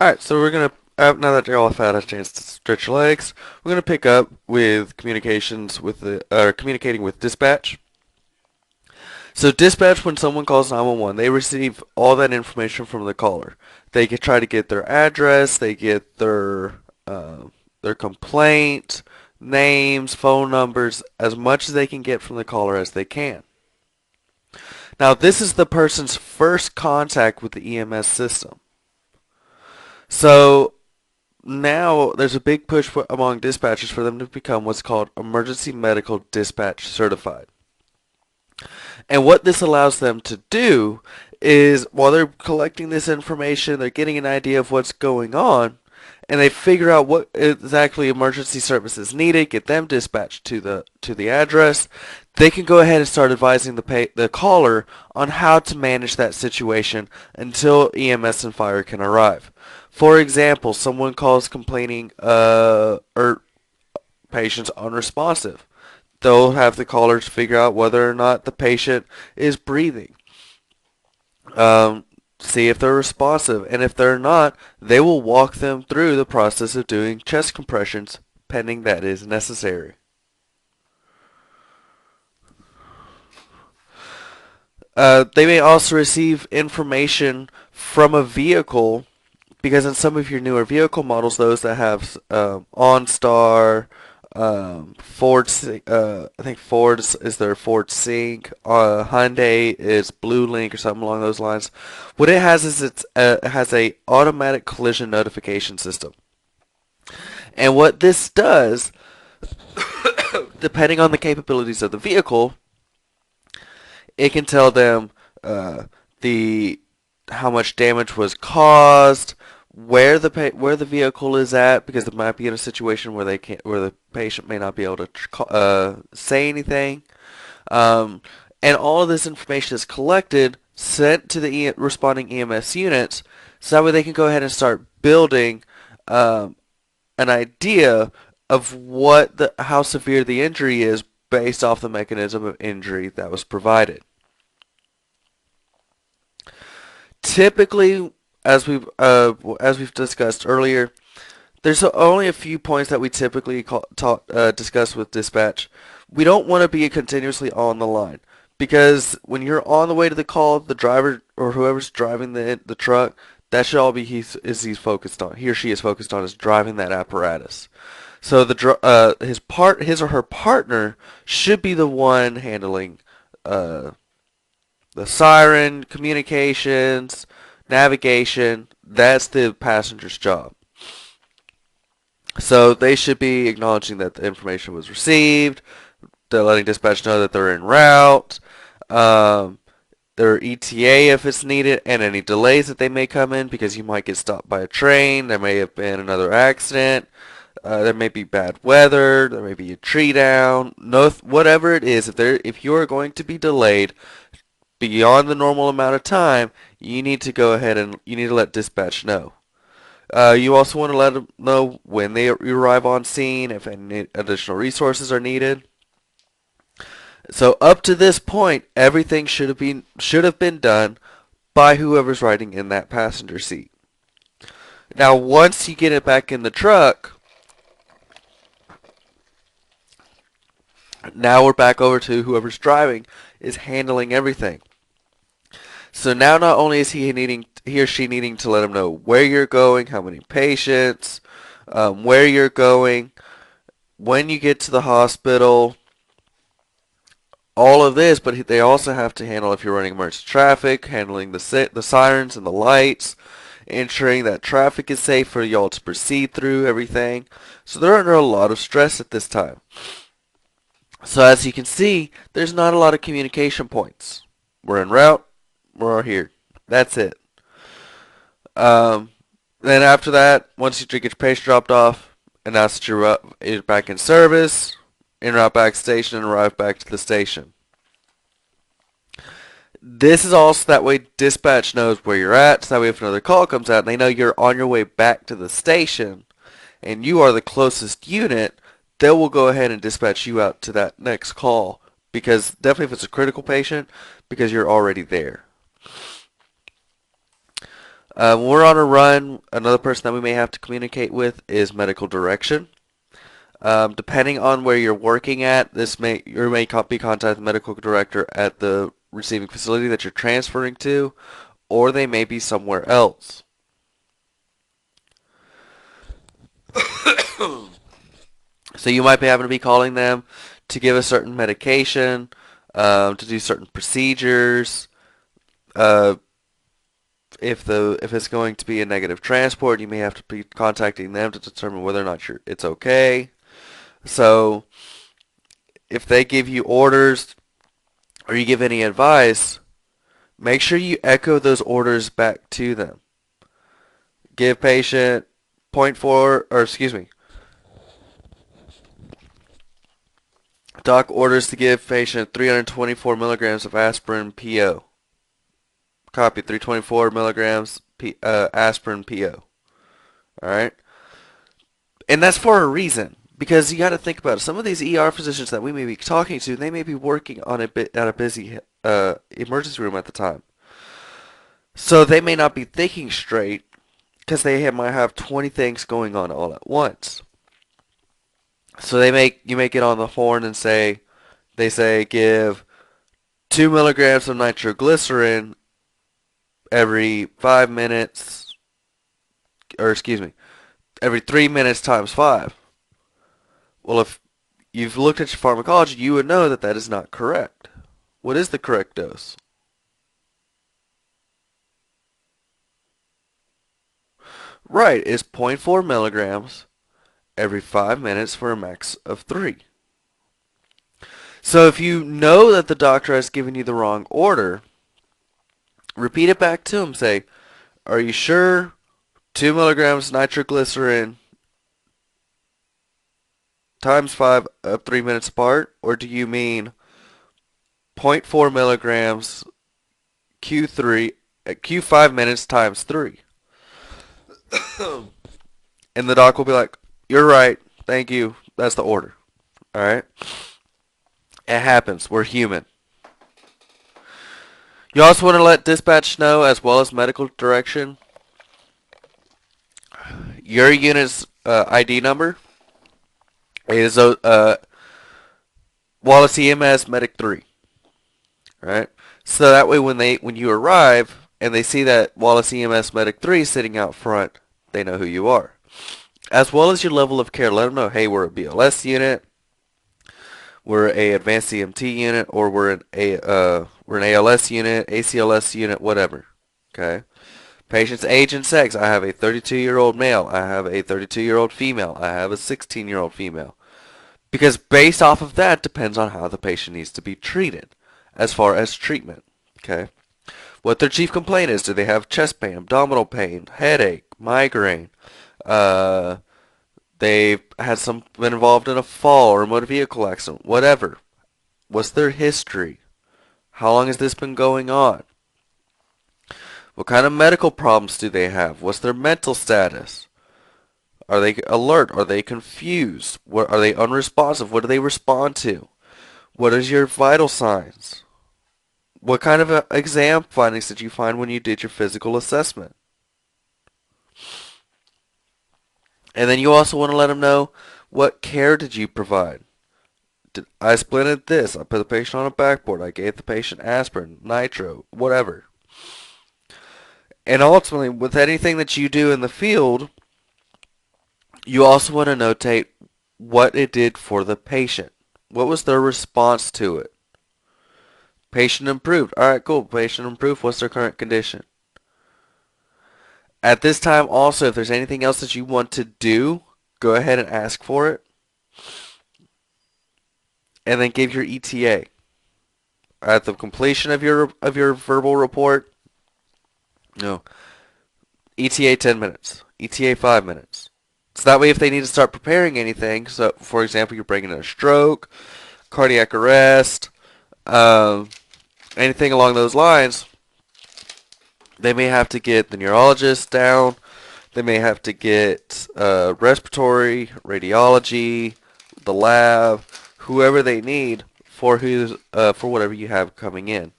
Alright, so we're gonna, now that y'all have had a chance to stretch your legs, we're gonna pick up with communications with communicating with dispatch. So dispatch, when someone calls 911, they receive all that information from the caller. They can try to get their address, they get their complaint, names, phone numbers, as much as they can get from the caller as they can. Now, this is the person's first contact with the EMS system. So now there's a big push among dispatchers for them to become what's called emergency medical dispatch certified. And what this allows them to do is while they're collecting this information, they're getting an idea of what's going on, and they figure out what exactly emergency services needed, get them dispatched to the address. They can go ahead and start advising the caller on how to manage that situation until EMS and fire can arrive. For example, someone calls complaining or patient's unresponsive. They'll have the callers figure out whether or not the patient is breathing. See if they're responsive, and if they're not, they will walk them through the process of doing chest compressions, pending that is necessary. They may also receive information from a vehicle, because in some of your newer vehicle models, those that have OnStar, Ford, I think Ford is their Ford Sync. Hyundai is Blue Link or something along those lines. What it has is it has a automatic collision notification system, and what this does, depending on the capabilities of the vehicle, it can tell them the how much damage was caused, where the vehicle is at, because it might be in a situation where the patient may not be able to say anything. Um, and all of this information is collected, sent to the responding EMS units, so that way they can go ahead and start building um, an idea of how severe the injury is based off the mechanism of injury that was provided. Typically, as we've discussed earlier, there's only a few points that we typically discuss with dispatch. We don't want to be continuously on the line, because when you're on the way to the call, the driver or whoever's driving the truck, that should all be he's focused on. He or she is focused on is driving that apparatus. So his or her partner should be the one handling uh, the siren, communications, navigation. That's the passenger's job. So they should be acknowledging that the information was received. They're letting dispatch know that they're en route. Um, their ETA if it's needed, and any delays that they may come in, because you might get stopped by a train. There may have been another accident. There may be bad weather. There may be a tree down. No, whatever it is, if you are going to be delayed beyond the normal amount of time, you need to go ahead and you need to let dispatch know. You also want to let them know when they arrive on scene, if any additional resources are needed. So up to this point, everything should have been done by whoever's riding in that passenger seat. Now, once you get it back in the truck, now we're back over to whoever's driving is handling everything. So now not only is he or she needing to let them know where you're going, how many patients, where you're going, when you get to the hospital, all of this, but they also have to handle if you're running emergency traffic, handling the sirens and the lights, ensuring that traffic is safe for y'all to proceed through everything. So they're under a lot of stress at this time. So as you can see, there's not a lot of communication points. We're en route, we're here. That's it. Um, then after that, once you get your patient dropped off, announce that you're back in service, en route back to station, and arrive back to the station. This is also that way dispatch knows where you're at, so that way if another call comes out and they know you're on your way back to the station and you are the closest unit, they will go ahead and dispatch you out to that next call, because definitely if it's a critical patient, because you're already there. When we're on a run, another person that we may have to communicate with is medical direction. Depending on where you're working at, you may be contacting the medical director at the receiving facility that you're transferring to, or they may be somewhere else. So you might be having to be calling them to give a certain medication, to do certain procedures. Uh, if it's going to be a negative transport, you may have to be contacting them to determine whether or not it's okay. So if they give you orders or you give any advice, make sure you echo those orders back to them. Give patient point 0.4, or excuse me, doc orders to give patient 324 milligrams of aspirin PO. Copy, 324 milligrams aspirin PO. Alright? And that's for a reason. Because you got to think about it. Some of these ER physicians that we may be talking to, they may be working on at a busy emergency room at the time. So they may not be thinking straight because might have 20 things going on all at once. So you may get on the horn and they say give 2 milligrams of nitroglycerin every 5 minutes, or excuse me, every 3 minutes times 5. Well, if you've looked at your pharmacology, you would know that that is not correct. What is the correct dose? Right, it's 0.4 milligrams every 5 minutes for a max of 3. So if you know that the doctor has given you the wrong order, repeat it back to him. Say, are you sure 2 milligrams nitroglycerin times 5 of 3 minutes apart? Or do you mean 0.4 milligrams Q3 at Q5 minutes times 3? And the doc will be like, you're right. Thank you. That's the order. Alright? It happens. We're human. You also want to let dispatch know, as well as medical direction, your unit's ID number is Wallace EMS Medic 3. Right? So that way when you arrive and they see that Wallace EMS Medic 3 sitting out front, they know who you are. As well as your level of care. Let them know, hey, we're a BLS unit, we're a advanced EMT unit, or we're an ALS unit, ACLS unit, whatever. Okay? Patient's age and sex. I have a 32-year-old male. I have a 32-year-old female. I have a 16-year-old female. Because based off of that depends on how the patient needs to be treated as far as treatment. Okay? What their chief complaint is. Do they have chest pain, abdominal pain, headache, migraine? They've been involved in a fall or a motor vehicle accident, whatever. What's their history? How long has this been going on? What kind of medical problems do they have? What's their mental status? Are they alert? Are they confused? Are they unresponsive? What do they respond to? What is your vital signs? What kind of exam findings did you find when you did your physical assessment? And then you also want to let them know, what care did you provide? I splinted this. I put the patient on a backboard. I gave the patient aspirin, nitro, whatever. And ultimately, with anything that you do in the field, you also want to notate what it did for the patient. What was their response to it? Patient improved. All right, cool. Patient improved. What's their current condition? At this time, also, if there's anything else that you want to do, go ahead and ask for it. And then give your ETA. At the completion of your verbal report, no, ETA 10 minutes, ETA 5 minutes. So that way if they need to start preparing anything, so for example, you're bringing in a stroke, cardiac arrest, anything along those lines, they may have to get the neurologist down, they may have to get respiratory, radiology, the lab, whoever they need for whatever you have coming in.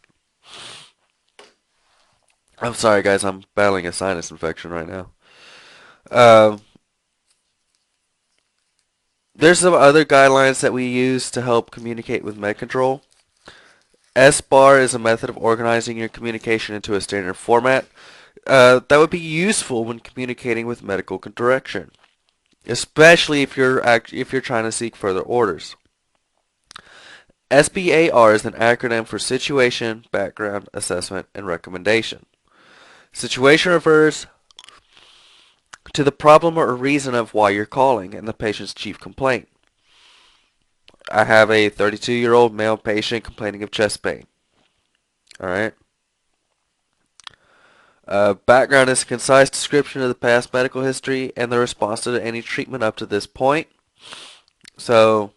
I'm sorry, guys. I'm battling a sinus infection right now. Um, there's some other guidelines that we use to help communicate with med control. S-bar is a method of organizing your communication into a standard format that would be useful when communicating with medical direction, especially if you're trying to seek further orders. SBAR is an acronym for Situation, Background, Assessment, and Recommendation. Situation refers to the problem or reason of why you're calling and the patient's chief complaint. I have a 32-year-old male patient complaining of chest pain. All right. Background is a concise description of the past medical history and the response to any treatment up to this point. So,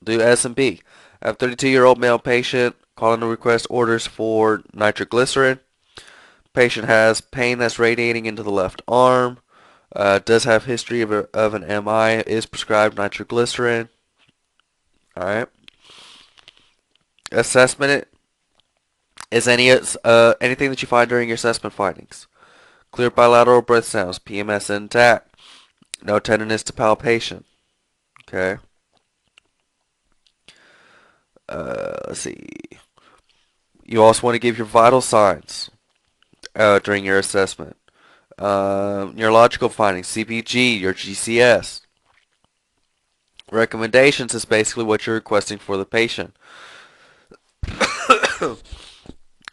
do S and B. I have a 32-year-old male patient calling to request orders for nitroglycerin. Patient has pain that's radiating into the left arm. Does have history of an MI. Is prescribed nitroglycerin. All right. Assessment is anything that you find during your assessment findings. Clear bilateral breath sounds. PMS intact. No tenderness to palpation. Okay. Let's see. You also want to give your vital signs during your assessment. Neurological findings, CPG, your GCS. Recommendations is basically what you're requesting for the patient.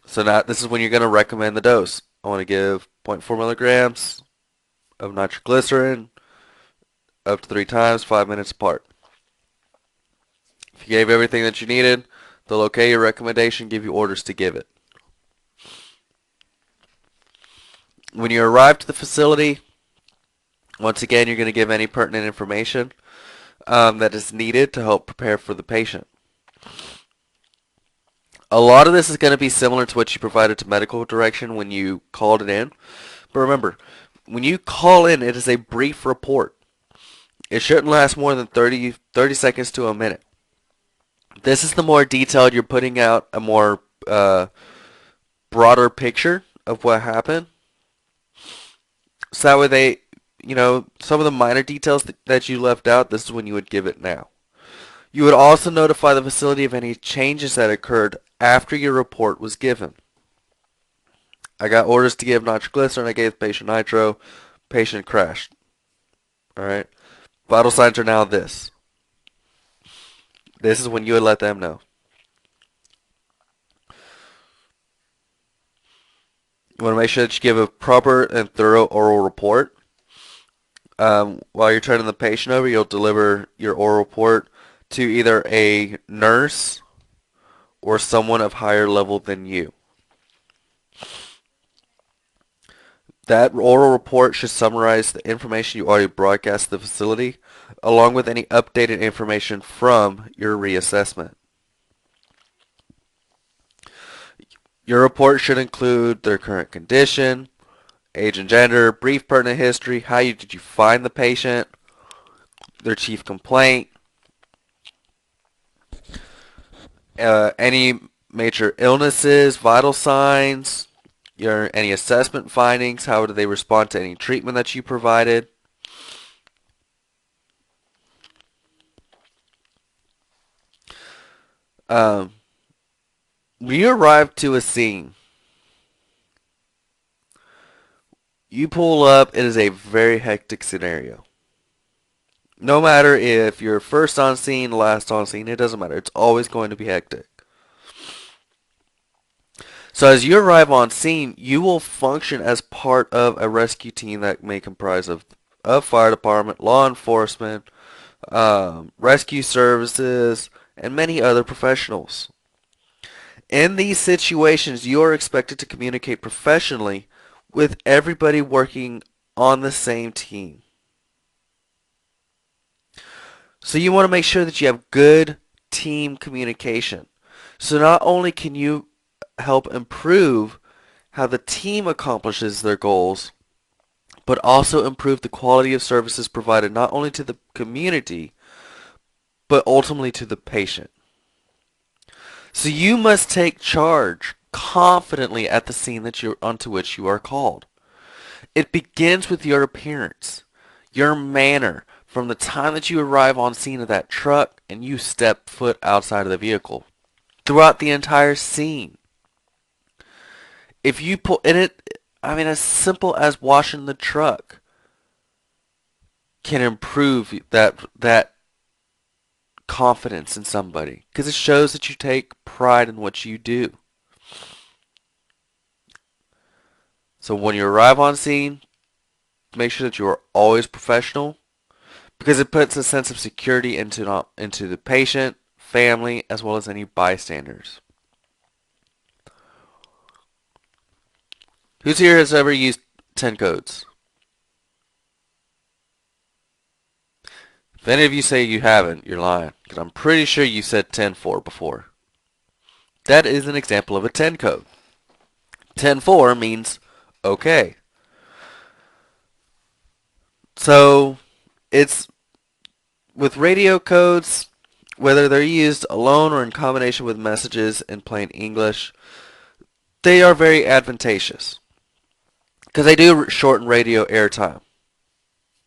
So now this is when you're going to recommend the dose. I want to give zero point 0.4 milligrams of nitroglycerin up to 3 times, 5 minutes apart. If you gave everything that you needed, they'll okay your recommendation, give you orders to give it. When you arrive to the facility, once again, you're going to give any pertinent information that is needed to help prepare for the patient. A lot of this is going to be similar to what you provided to medical direction when you called it in. But remember, when you call in, it is a brief report. It shouldn't last more than 30 seconds to a minute. This is the more detailed. You're putting out a more broader picture of what happened. So that way some of the minor details that you left out, this is when you would give it now. You would also notify the facility of any changes that occurred after your report was given. I got orders to give nitroglycerin. I gave the patient nitro. Patient crashed. All right. Vital signs are now this. This is when you would let them know. You want to make sure that you give a proper and thorough oral report. While you're turning the patient over, you'll deliver your oral report to either a nurse or someone of higher level than you. That oral report should summarize the information you already broadcast to the facility, along with any updated information from your reassessment. Your report should include their current condition, age and gender, brief pertinent history, did you find the patient, their chief complaint, any major illnesses, vital signs, any assessment findings, how did they respond to any treatment that you provided. When you arrive to a scene, you pull up, it is a very hectic scenario. No matter if you're first on scene, last on scene, it doesn't matter. It's always going to be hectic. So as you arrive on scene, you will function as part of a rescue team that may comprise of fire department, law enforcement, rescue services, and many other professionals. In these situations, you are expected to communicate professionally with everybody working on the same team. So you want to make sure that you have good team communication. So not only can you help improve how the team accomplishes their goals, but also improve the quality of services provided not only to the community, but ultimately to the patient. So you must take charge confidently at the scene that onto which you are called. It begins with your appearance, your manner, from the time that you arrive on scene of that truck and you step foot outside of the vehicle. Throughout the entire scene. If you pull in it, I mean, as simple as washing the truck can improve that confidence in somebody because it shows that you take pride in what you do. So when you arrive on scene, make sure that you are always professional because it puts a sense of security into the patient, family, as well as any bystanders. Who's here has ever used 10 codes? If any of you say you haven't, you're lying, because I'm pretty sure you said 10-4 before. That is an example of a 10 code. 10-4 means okay. So it's with radio codes, whether they're used alone or in combination with messages in plain English, they are very advantageous because they do shorten radio airtime.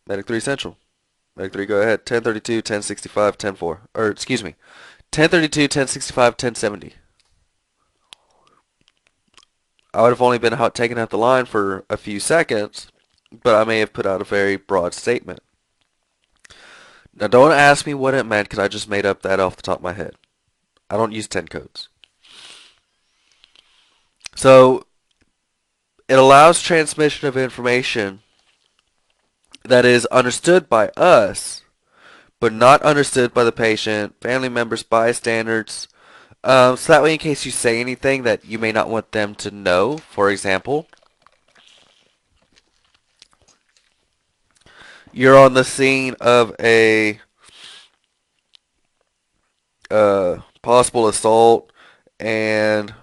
Medic 3 Central. Medic 3, go ahead. 1032, 1065, 104. Or, excuse me. 1032, 1065, 1070. I would have only been taken out the line for a few seconds, but I may have put out a very broad statement. Now, don't ask me what it meant because I just made up that off the top of my head. I don't use 10 codes. So, it allows transmission of information that is understood by us, but not understood by the patient, family members, bystanders. So that way, in case you say anything that you may not want them to know, for example, you're on the scene of a possible assault and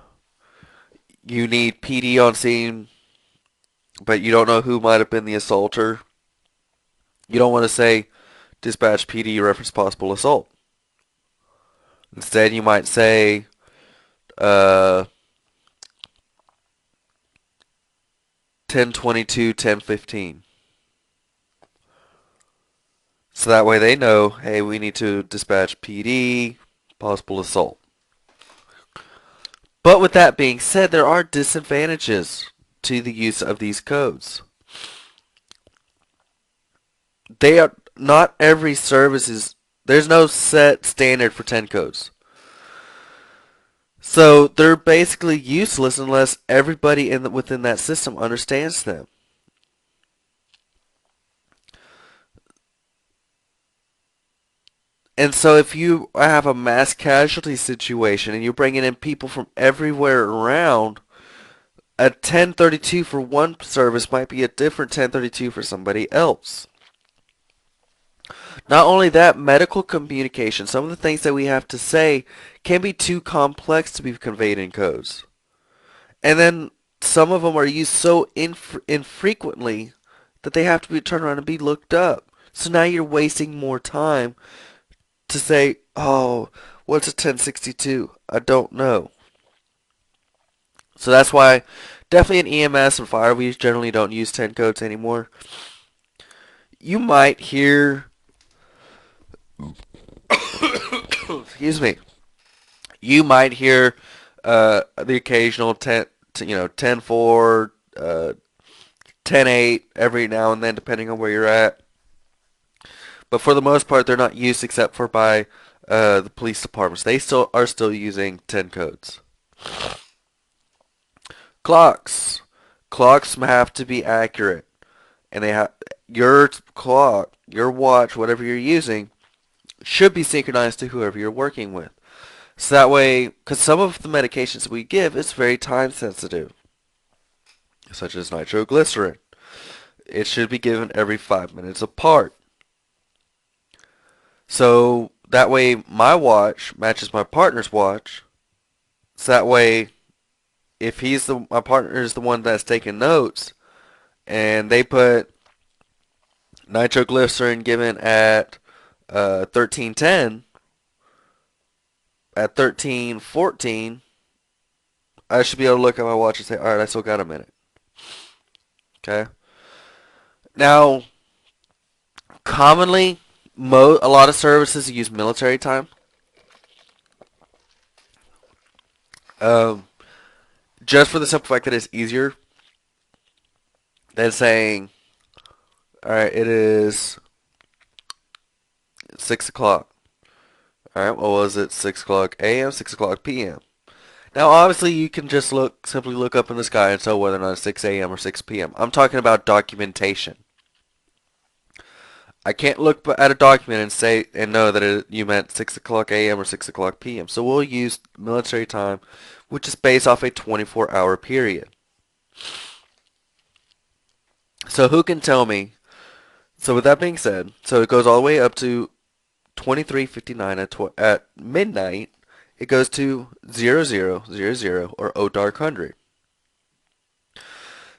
you need PD on scene, but you don't know who might have been the assaulter. You don't want to say, dispatch PD reference possible assault. Instead, you might say, 1022, 1015. So that way they know, hey, we need to dispatch PD, possible assault. But with that being said, there are disadvantages to the use of these codes. They are not every service is, there's no set standard for 10 codes. So they're basically useless unless everybody within that system understands them. And so if you have a mass casualty situation and you're bringing in people from everywhere around, a 1032 for one service might be a different 1032 for somebody else. Not only that, medical communication, some of the things that we have to say can be too complex to be conveyed in codes. And then some of them are used so infrequently that they have to be turned around and be looked up. So now you're wasting more time to say, oh, what's a 1062? I don't know. So that's why definitely in EMS and fire we generally don't use 10 codes anymore. You might hear excuse me. You might hear the occasional 10-4, 10-8 every now and then depending on where you're at. But for the most part, they're not used except for by the police departments. They are still using 10 codes. Clocks. Clocks have to be accurate. And they have your clock, your watch, whatever you're using, should be synchronized to whoever you're working with. So that way, because some of the medications we give is very time sensitive, such as nitroglycerin. It should be given every 5 minutes apart. So that way my watch matches my partner's watch. So that way, if my partner is the one that's taking notes, and they put nitroglycerin given at 1310, at 1314, I should be able to look at my watch and say, all right, I still got a minute. Okay. Now, commonly, a lot of services use military time. Um, just for the simple fact that it's easier than saying, all right, it is 6 o'clock. All right, what was it? 6 o'clock a.m., 6 o'clock p.m. Now, obviously, you can just simply look up in the sky and tell whether or not it's 6 a.m. or 6 p.m. I'm talking about documentation. I can't look at a document and say and know that you meant 6 o'clock a.m. or 6 o'clock p.m. So we'll use military time, which is based off a 24-hour period. So who can tell me? So with that being said, so it goes all the way up to 23:59 at midnight. It goes to 0000 or O dark 100.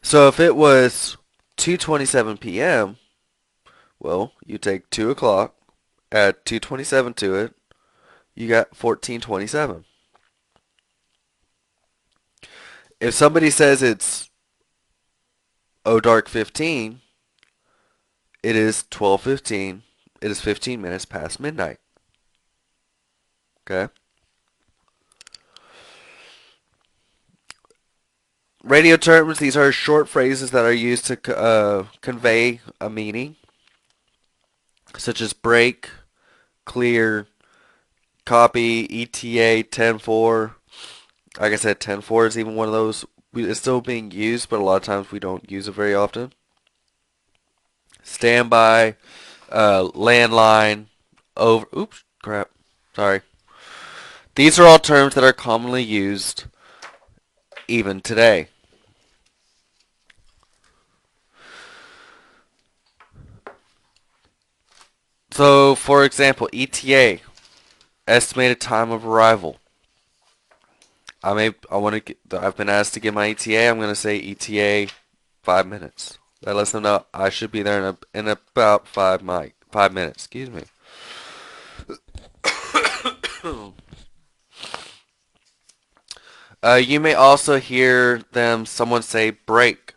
So if it was 2:27 p.m., well, you take 2 o'clock, add 2:27 to it, you got 14:27. If somebody says it's O dark 15, it is 12:15. It is 15 minutes past midnight. Okay? Radio terms, these are short phrases that are used to convey a meaning, such as break, clear, copy, ETA, 10-4. Like I said, 10-4 is even one of those. It's still being used, but a lot of times we don't use it very often. Standby, landline, over. Oops, crap. Sorry. These are all terms that are commonly used even today. So, for example, ETA, estimated time of arrival. I've been asked to give my ETA. I'm going to say ETA 5 minutes. That lets them know I should be there in about 5 minutes. Excuse me. You may also hear someone say break.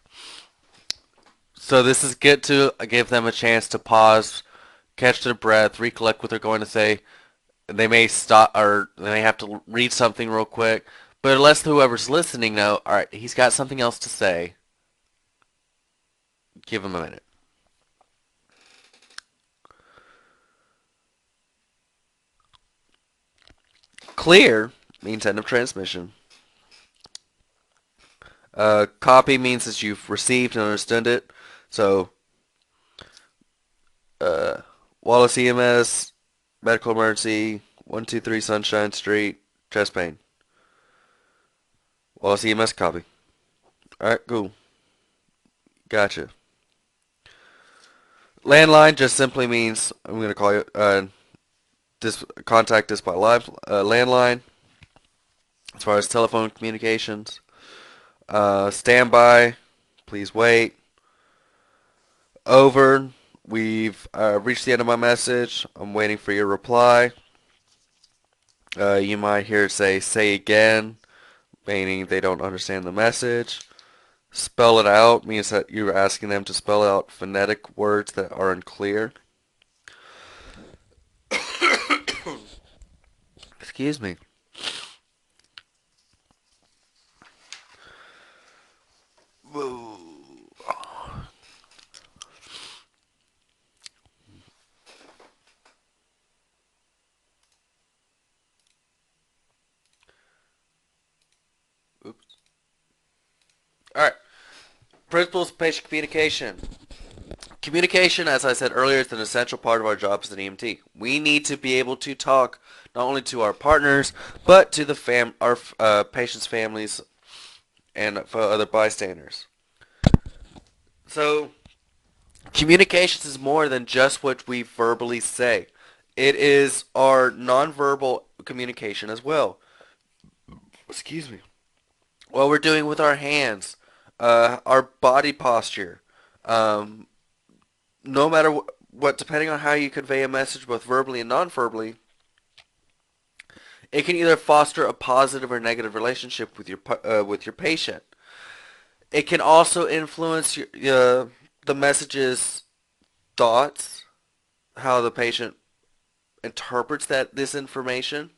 So this is good to give them a chance to pause, catch their breath, recollect what they're going to say. They may stop or they may have to read something real quick, but it lets whoever's listening know, all right, he's got something else to say. Give him a minute. Clear means end of transmission. Copy means that you've received and understood it. So, uh, Wallace EMS, medical emergency, 123 Sunshine Street, chest pain. Wallace EMS copy. Alright, cool. Gotcha. Landline just simply means, I'm going to call you, contact us by landline, as far as telephone communications. Standby, please wait. Over, we've reached the end of my message. I'm waiting for your reply. You might hear it say again, meaning they don't understand the message. Spell it out means that you're asking them to spell out phonetic words that are unclear. Excuse me. Oops. Alright. Principles of patient communication. Communication, as I said earlier, is an essential part of our job as an EMT. We need to be able to talk not only to our partners, but to our patients' families and for other bystanders. So, communications is more than just what we verbally say. It is our nonverbal communication as well. Excuse me. What we're doing with our hands, our body posture, um, no matter what, depending on how you convey a message, both verbally and non-verbally, It can either foster a positive or negative relationship with your patient. It can also influence the message's thoughts, how the patient interprets this information.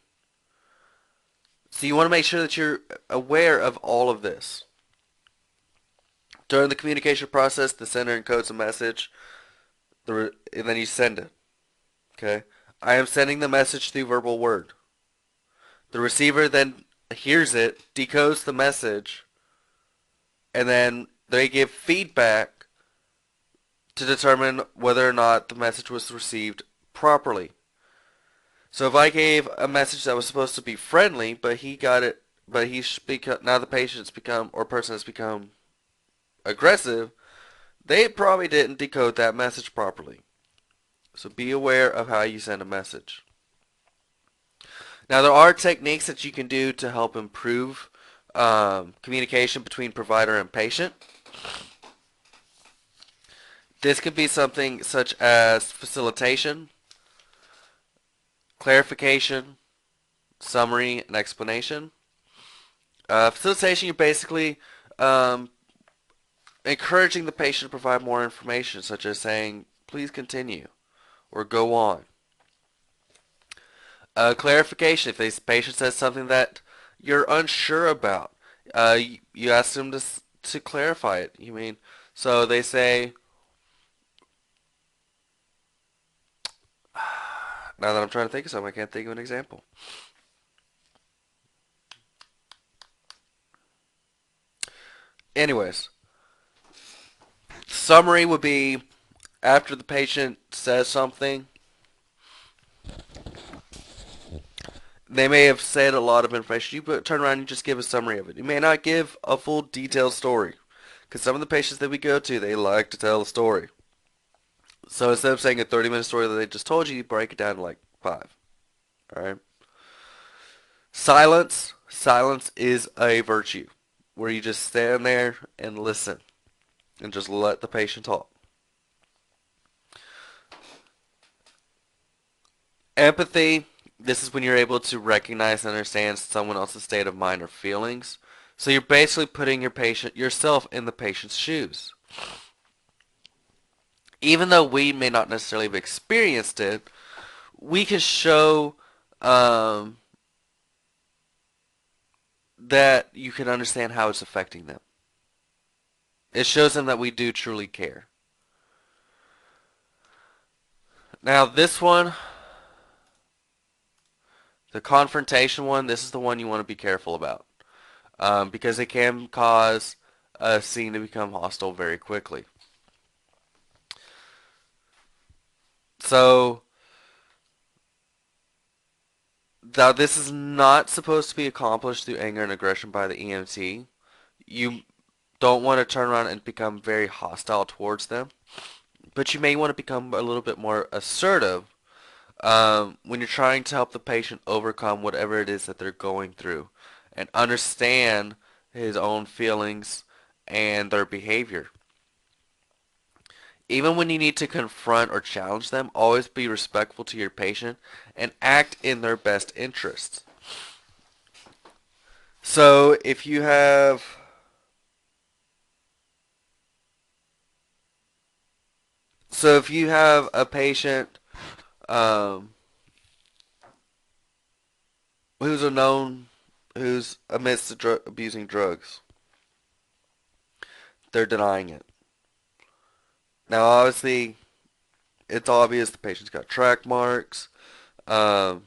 So you want to make sure that you're aware of all of this. During the communication process, the sender encodes a message, and then you send it. Okay? I am sending the message through verbal word. The receiver then hears it, decodes the message, and then they give feedback to determine whether or not the message was received properly. So if I gave a message that was supposed to be friendly, but he got it, but now the patient's become or person has become aggressive, they probably didn't decode that message properly. So be aware of how you send a message. Now there are techniques that you can do to help improve communication between provider and patient. This could be something such as facilitation, clarification, summary, and explanation. Facilitation, you're basically um, encouraging the patient to provide more information, such as saying, please continue, or go on. Clarification, if the patient says something that you're unsure about, you ask them to clarify it. You mean, so they say, now that I'm trying to think of something, I can't think of an example. Anyways, summary would be after the patient says something, they may have said a lot of information. You turn around and just give a summary of it. You may not give a full detailed story, because some of the patients that we go to, they like to tell a story. So instead of saying a 30-minute story that they just told you, you break it down to like 5. All right. Silence. Silence is a virtue, where you just stand there and listen, and just let the patient talk. Empathy. This is when you're able to recognize and understand someone else's state of mind or feelings. So you're basically putting yourself in the patient's shoes. Even though we may not necessarily have experienced it, we can show um, that you can understand how it's affecting them. It shows them that we do truly care. Now, this one, the confrontation one, this is the one you want to be careful about, because it can cause a scene to become hostile very quickly. So, now this is not supposed to be accomplished through anger and aggression by the EMT. You don't want to turn around and become very hostile towards them, but you may want to become a little bit more assertive when you're trying to help the patient overcome whatever it is that they're going through and understand his own feelings and their behavior. Even when you need to confront or challenge them, always be respectful to your patient and act in their best interests. So if you have a patient um, who's a known who's admits to abusing drugs, they're denying it. Now, obviously, it's obvious the patient's got track marks. Um,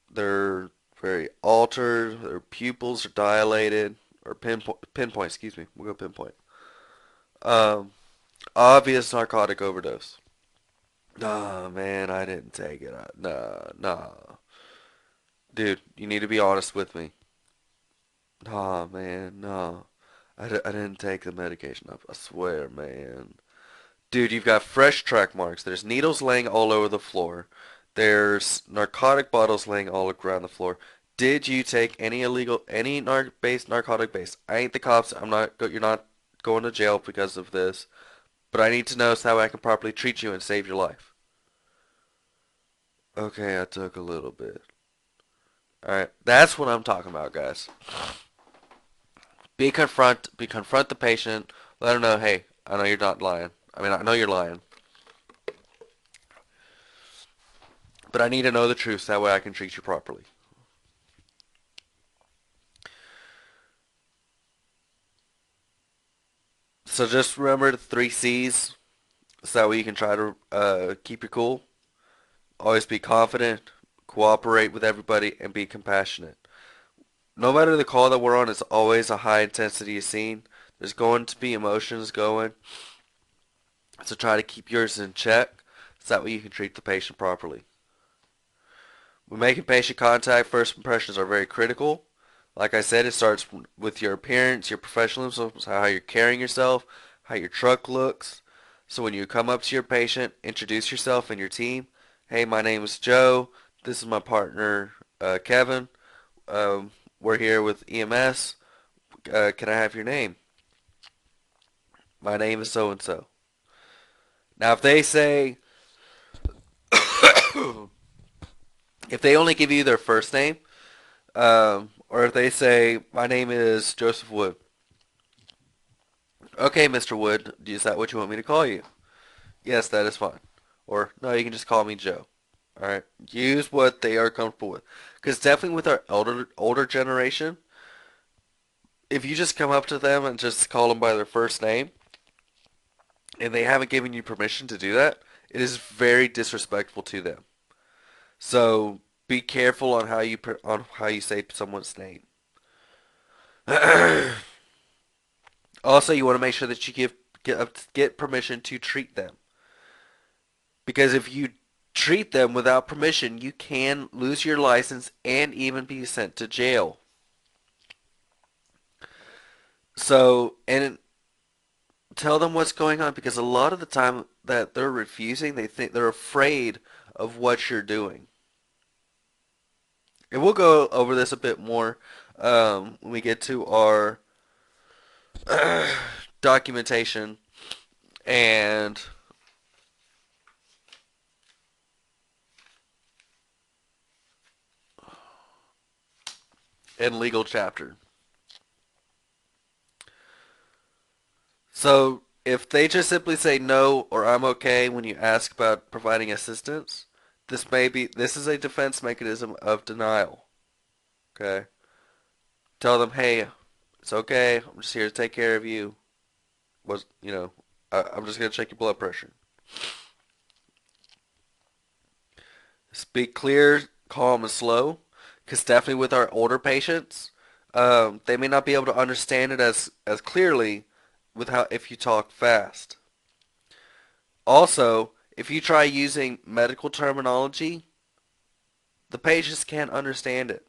they're very altered. Their pupils are dilated or pinpoint. Excuse me. We'll go pinpoint. Um, obvious narcotic overdose. Nah, man, I didn't take it. Nah, nah. Dude, you need to be honest with me. Nah, man, nah. I didn't take the medication. I swear, man. Dude, you've got fresh track marks. There's needles laying all over the floor. There's narcotic bottles laying all around the floor. Did you take any narcotic base? I ain't the cops. You're not going to jail because of this. But I need to know so I can properly treat you and save your life. Okay, I took a little bit. All right, that's what I'm talking about, guys. Confront the patient. Let them know, hey, I know you're not lying. I mean, I know you're lying, but I need to know the truth so that way I can treat you properly. So just remember the 3 C's so that way you can try to keep your cool. Always be confident, cooperate with everybody, and be compassionate. No matter the call that we're on, it's always a high intensity scene. There's going to be emotions going, so try to keep yours in check so that way you can treat the patient properly. When making patient contact, first impressions are very critical. Like I said, it starts with your appearance, your professionalism, so how you're carrying yourself, how your truck looks. So when you come up to your patient, introduce yourself and your team. Hey, my name is Joe. This is my partner, Kevin. We're here with EMS. Can I have your name? My name is so and so. Now, if they say, if they only give you their first name, or if they say, my name is Joseph Wood. Okay, Mr. Wood, is that what you want me to call you? Yes, that is fine. Or, no, you can just call me Joe. Alright? Use what they are comfortable with. Because definitely with our older generation, if you just come up to them and just call them by their first name, and they haven't given you permission to do that, it is very disrespectful to them. So be careful on how you say someone's name. Also, you want to make sure that you get permission to treat them. Because if you treat them without permission, you can lose your license and even be sent to jail. So, and tell them what's going on because a lot of the time that they're refusing, they think they're afraid of what you're doing. And we'll go over this a bit more when we get to our documentation and legal chapter. So if they just simply say no or I'm okay when you ask about providing assistance, this is a defense mechanism of denial. Okay? Tell them, hey, it's okay. I'm just here to take care of you. I'm just gonna check your blood pressure. Speak clear, calm, and slow. Because definitely with our older patients, they may not be able to understand it as clearly with how if you talk fast. Also, if you try using medical terminology, the patients can't understand it.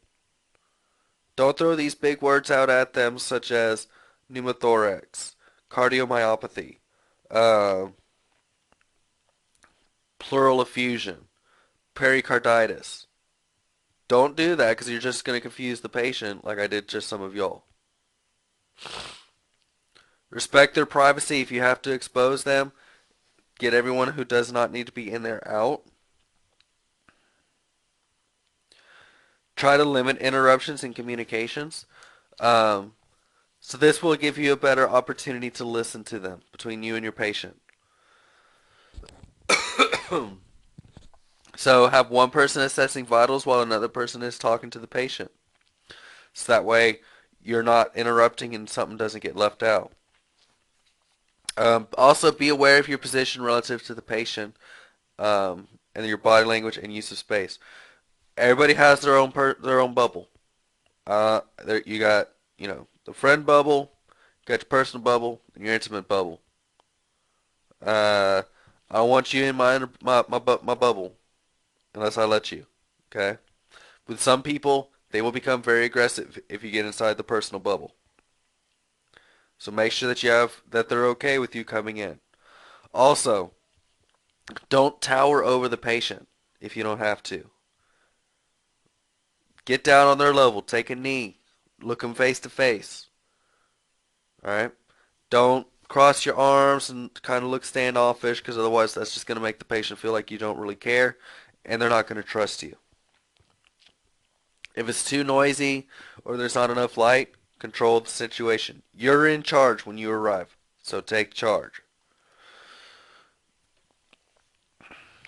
Don't throw these big words out at them such as pneumothorax, cardiomyopathy, uh, pleural effusion, pericarditis. Don't do that because you're just going to confuse the patient like I did just some of y'all. Respect their privacy if you have to expose them. Get everyone who does not need to be in there out. Try to limit interruptions in communications. Um, so this will give you a better opportunity to listen to them between you and your patient. So have one person assessing vitals while another person is talking to the patient. So that way you're not interrupting and something doesn't get left out. Also be aware of your position relative to the patient and your body language and use of space. Everybody has their own bubble. You got the friend bubble, you got your personal bubble, and your intimate bubble. Uh, I don't want you in my bubble unless I let you. Okay. With some people, they will become very aggressive if you get inside the personal bubble. So make sure that they're okay with you coming in. Also, don't tower over the patient if you don't have to. Get down on their level, take a knee, look them face to face. All right? Don't cross your arms and kind of look standoffish because otherwise that's just going to make the patient feel like you don't really care and they're not going to trust you. If it's too noisy or there's not enough light, control the situation. You're in charge when you arrive, so take charge.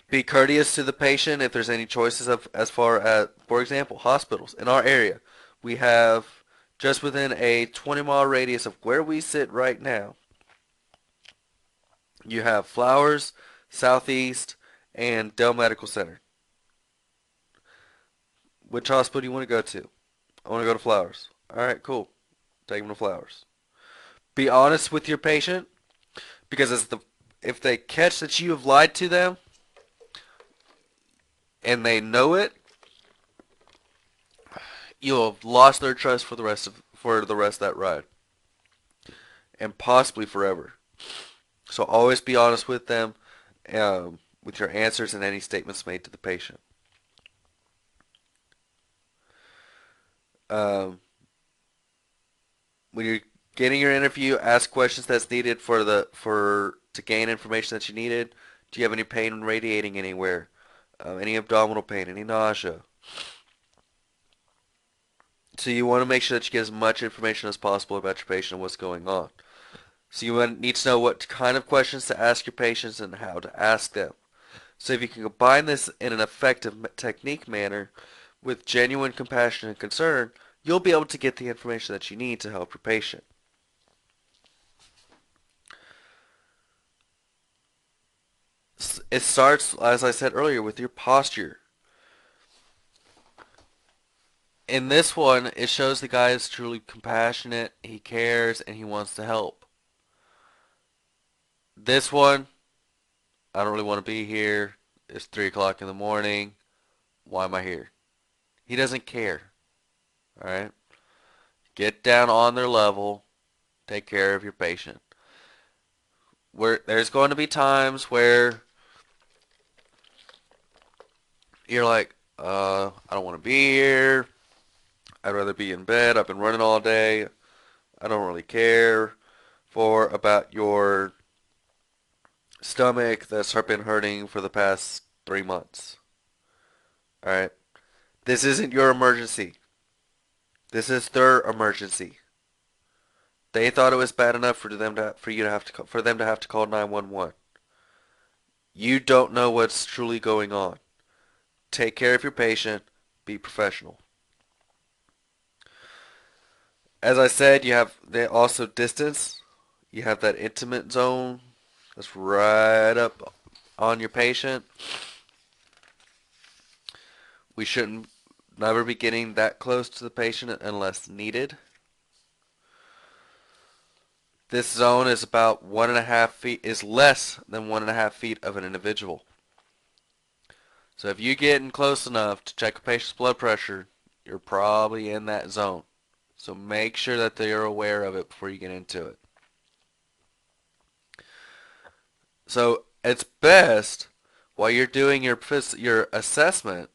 Be courteous to the patient if there's any choices of as far as, for example, hospitals. In our area, we have just within a 20-mile radius of where we sit right now, you have Flowers, Southeast, and Dell Medical Center. Which hospital do you want to go to? I want to go to Flowers. All right, cool. Take them to Flowers. Be honest with your patient because if they catch that you have lied to them and they know it, you'll have lost their trust for the rest of that ride and possibly forever. So always be honest with them with your answers and any statements made to the patient. Um, when you're getting your interview, ask questions that's needed to gain information that you needed. Do you have any pain radiating anywhere? Any abdominal pain? Any nausea? So you want to make sure that you get as much information as possible about your patient and what's going on. So you need to know what kind of questions to ask your patients and how to ask them. So if you can combine this in an effective technique manner with genuine compassion and concern, you'll be able to get the information that you need to help your patient. It starts, as I said earlier, with your posture. In this one, it shows the guy is truly compassionate, he cares, and he wants to help. This one, I don't really want to be here. It's 3 o'clock in the morning. Why am I here? He doesn't care. Alright? Get down on their level. Take care of your patient. There's going to be times where you're like, I don't want to be here. I'd rather be in bed. I've been running all day. I don't really care about your stomach that's been hurting for the past 3 months. Alright? This isn't your emergency. This is their emergency. They thought it was bad enough for them to have to call 911. You don't know what's truly going on. Take care of your patient. Be professional. As I said, they also distance. You have that intimate zone that's right up on your patient. We shouldn't never be getting that close to the patient unless needed. This zone is about 1.5 feet, is less than 1.5 feet of an individual. So if you get in close enough to check a patient's blood pressure, you're probably in that zone. So make sure that they are aware of it before you get into it. So it's best while you're doing your assessment,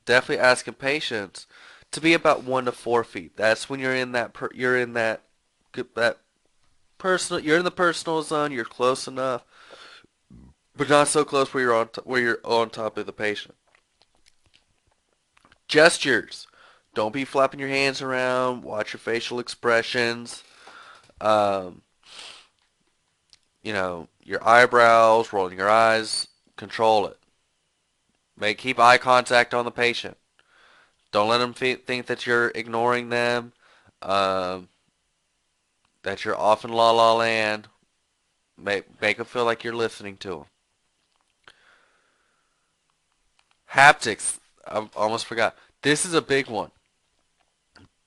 definitely asking patients to be about 1 to 4 feet. That's when you're in that personal. You're in the personal zone. You're close enough, but not so close where you're on top of the patient. Gestures. Don't be flapping your hands around. Watch your facial expressions. Um, your eyebrows, rolling your eyes. Control it. Keep eye contact on the patient. Don't let them think that you're ignoring them, that you're off in la la land. Make them feel like you're listening to them. Haptics. I almost forgot. This is a big one.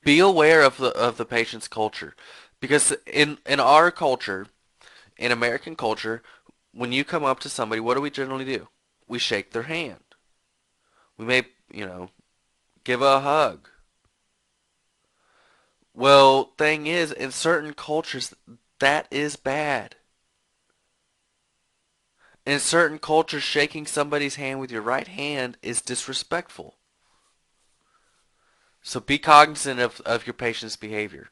Be aware of the patient's culture, because in our culture, in American culture, when you come up to somebody, what do we generally do? We shake their hand. We may, give a hug. Well, thing is, in certain cultures, that is bad. In certain cultures, shaking somebody's hand with your right hand is disrespectful. So be cognizant of your patient's behavior.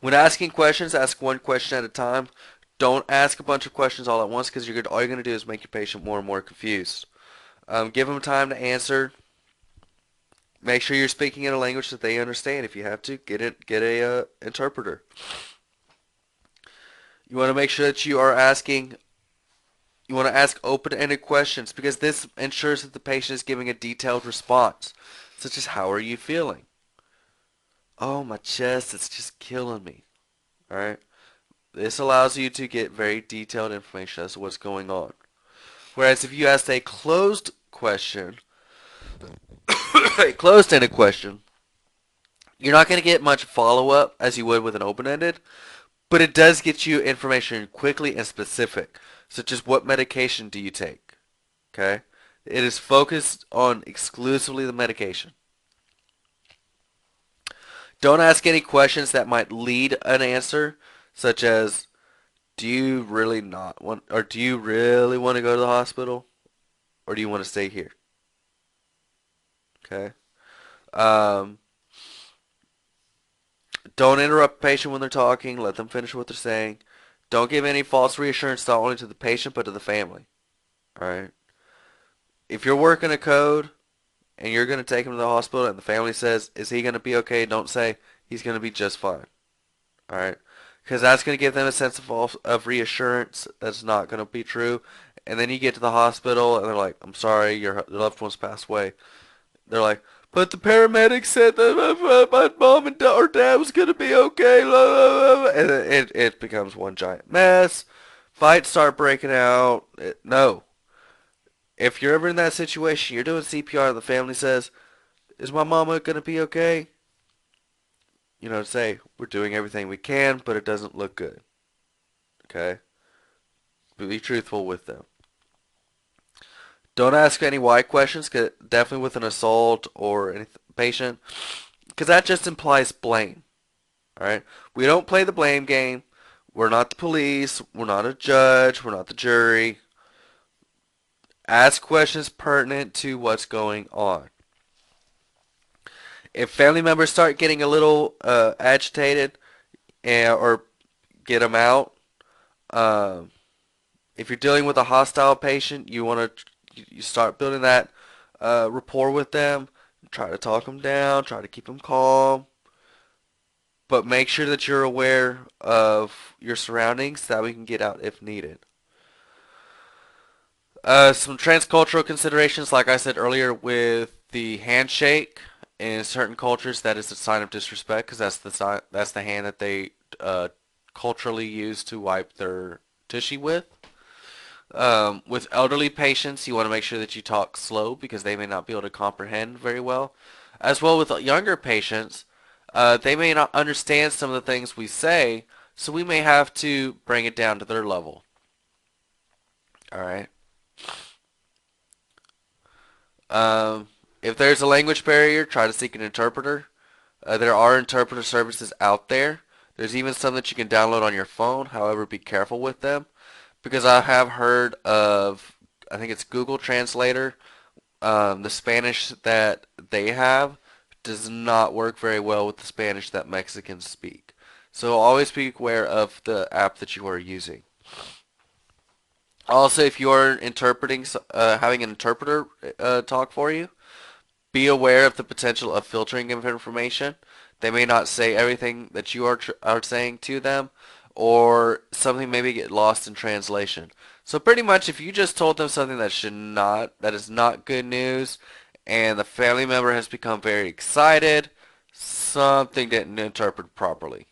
When asking questions, ask one question at a time. Don't ask a bunch of questions all at once, because all you're going to do is make your patient more and more confused. Give them time to answer. Make sure you're speaking in a language that they understand. If you have to, get a interpreter. You want to make sure that you want to ask open-ended questions because this ensures that the patient is giving a detailed response, such as how are you feeling? Oh, my chest, it's just killing me. All right. This allows you to get very detailed information as to what's going on. Whereas if you ask a closed question, a closed-ended question, you're not going to get much follow-up as you would with an open-ended, but it does get you information quickly and specific, such as what medication do you take? Okay? It is focused on exclusively the medication. Don't ask any questions that might lead an answer, such as, do you really not want, or do you really want to go to the hospital, or do you want to stay here? Okay. Um, don't interrupt the patient when they're talking. Let them finish what they're saying. Don't give any false reassurance not only to the patient but to the family. All right. If you're working a code and you're going to take him to the hospital and the family says, is he going to be okay? Don't say he's going to be just fine. All right. Because that's going to give them a sense of reassurance that's not going to be true. And then you get to the hospital and they're like, I'm sorry, your loved one's passed away. They're like, but the paramedics said that my mom and or dad was going to be okay. And it becomes one giant mess. Fights start breaking out. No. If you're ever in that situation, you're doing CPR and the family says, is my mama going to be okay? You know, say, we're doing everything we can, but it doesn't look good. Okay? Be truthful with them. Don't ask any why questions, definitely with an assault or any patient, because that just implies blame. All right? We don't play the blame game. We're not the police. We're not a judge. We're not the jury. Ask questions pertinent to what's going on. If family members start getting a little agitated or get them out, um, if you're dealing with a hostile patient, you want to you start building that rapport with them. Try to talk them down. Try to keep them calm. But make sure that you're aware of your surroundings so that we can get out if needed. Some transcultural considerations, like I said earlier, with the handshake. In certain cultures, that is a sign of disrespect because that's the hand that they culturally use to wipe their tushy with. With elderly patients, you want to make sure that you talk slow because they may not be able to comprehend very well. As well with younger patients, they may not understand some of the things we say, so we may have to bring it down to their level. All right. Um, if there's a language barrier, try to seek an interpreter. There are interpreter services out there. There's even some that you can download on your phone. However, be careful with them because I have heard of, I think it's Google Translator. The Spanish that they have does not work very well with the Spanish that Mexicans speak. So always be aware of the app that you are using. Also, if you are interpreting, having an interpreter talk for you, be aware of the potential of filtering of information. They may not say everything that you are saying to them, or something maybe get lost in translation. So pretty much, if you just told them something that is not good news, and the family member has become very excited, something didn't interpret properly.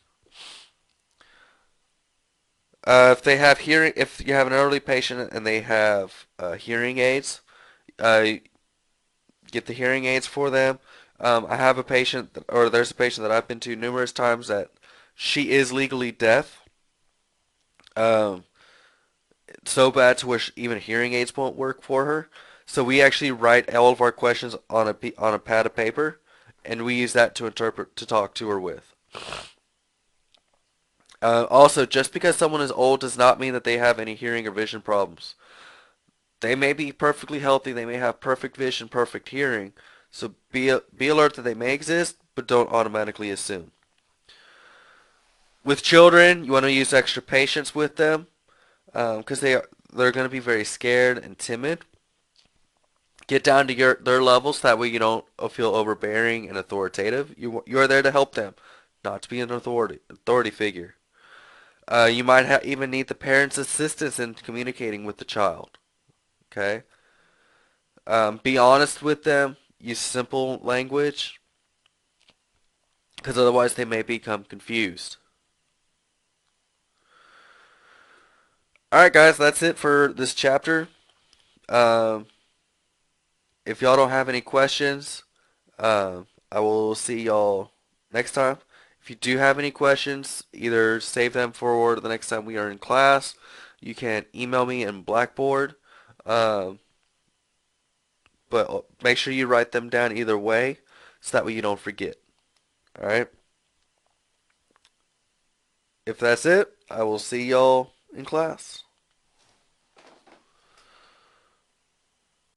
If you have an elderly patient and they have hearing aids, uh, get the hearing aids for them. I have a patient, or there's a patient that I've been to numerous times that she is legally deaf. Um, so bad to where even hearing aids won't work for her. So we actually write all of our questions on a pad of paper, and we use that to interpret to talk to her with. Also, just because someone is old does not mean that they have any hearing or vision problems. They may be perfectly healthy. They may have perfect vision, perfect hearing. So be alert that they may exist, but don't automatically assume. With children, you want to use extra patience with them because they're going to be very scared and timid. Get down to their levels. That way you don't feel overbearing and authoritative. You are there to help them, not to be an authority figure. You might even need the parent's assistance in communicating with the child. Okay. Be honest with them. Use simple language, because otherwise they may become confused. All right, guys, that's it for this chapter. Um, if y'all don't have any questions, I will see y'all next time. If you do have any questions, either save them for the next time we are in class. You can email me in Blackboard, um, but make sure you write them down either way, so that way you don't forget. All right. If that's it, I will see y'all in class.